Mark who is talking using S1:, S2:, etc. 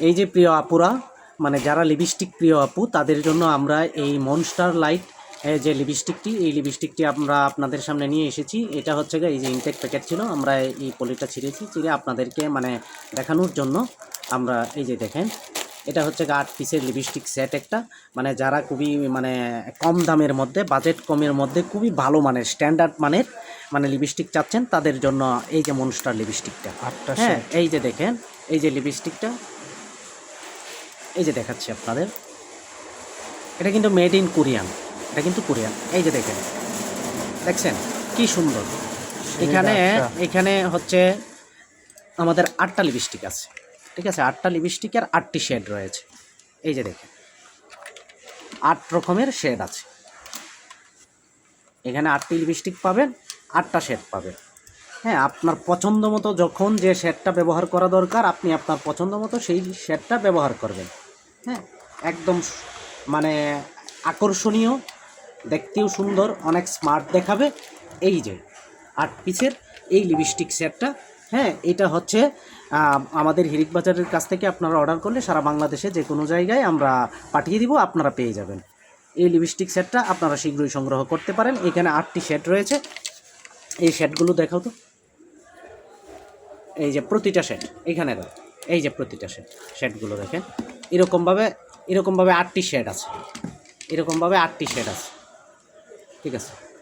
S1: এই যে প্রিয় আপুরা, মানে যারা লিপস্টিক প্রিয় আপু, তাদের জন্য আমরা এই মনস্টার লাইট যে লিপস্টিকটি, এই লিপস্টিকটি আমরা আপনাদের সামনে নিয়ে এসেছি। এটা হচ্ছে এই যে ইনটেক প্যাকেট ছিল, আমরা এই পলিটা ছিঁড়ে আপনাদেরকে মানে দেখানোর জন্য আমরা এই যে দেখেন, এটা হচ্ছে 8 পিসের লিপস্টিক সেট একটা, মানে যারা খুবই মানে কম দামের মধ্যে, বাজেট কমের মধ্যে খুবই ভালো মানের স্ট্যান্ডার্ড মানের মানে লিপস্টিক চাচ্ছেন, তাদের জন্য এই যে মনস্টার লিপস্টিকটা। হ্যাঁ, এই যে দেখেন, এই যে লিপস্টিকটা, এই যে দেখাচ্ছি আপনাদের, এটা কিন্তু মেড ইন কোরিয়ান, এটা কিন্তু কোরিয়ান। এই যে দেখেন, দেখছেন কি সুন্দর। এখানে হচ্ছে আমাদের 8টা লিপস্টিক আছে, ঠিক আছে? 8টা লিপস্টিকের 8টি শেড রয়েছে। এই যে দেখেন 8 রকমের শেড আছে এখানে। 8টি লিপস্টিক পাবেন, 8টা শেড পাবেন। হ্যাঁ, আপনার পছন্দ মতো যখন যে শেডটা ব্যবহার করা দরকার, আপনি আপনার পছন্দ মতো সেই শেডটা ব্যবহার করবেন। হ্যাঁ, একদম মানে আকর্ষণীয়, দেখতেও সুন্দর, অনেক স্মার্ট দেখাবে। এই যে 8 পিসের এই লিপস্টিক সেটটা, হ্যাঁ, এটা হচ্ছে আমাদের হিরিক বাজারের কাছ থেকে আপনারা অর্ডার করলে সারা বাংলাদেশে যে কোনো জায়গায় আমরা পাঠিয়ে দিব, আপনারা পেয়ে যাবেন। এই লিপস্টিক সেটটা আপনারা শীঘ্রই সংগ্রহ করতে পারেন। এখানে 8টি শেড রয়েছে। এই শেডগুলো দেখাও তো। এই যে প্রতিটা শেড এখানে দাও, এই যে প্রতিটা শেডগুলো দেখেন, এরকমভাবে 8টি শেড আছে, এরকমভাবে 8টি শেড আছে, ঠিক আছে?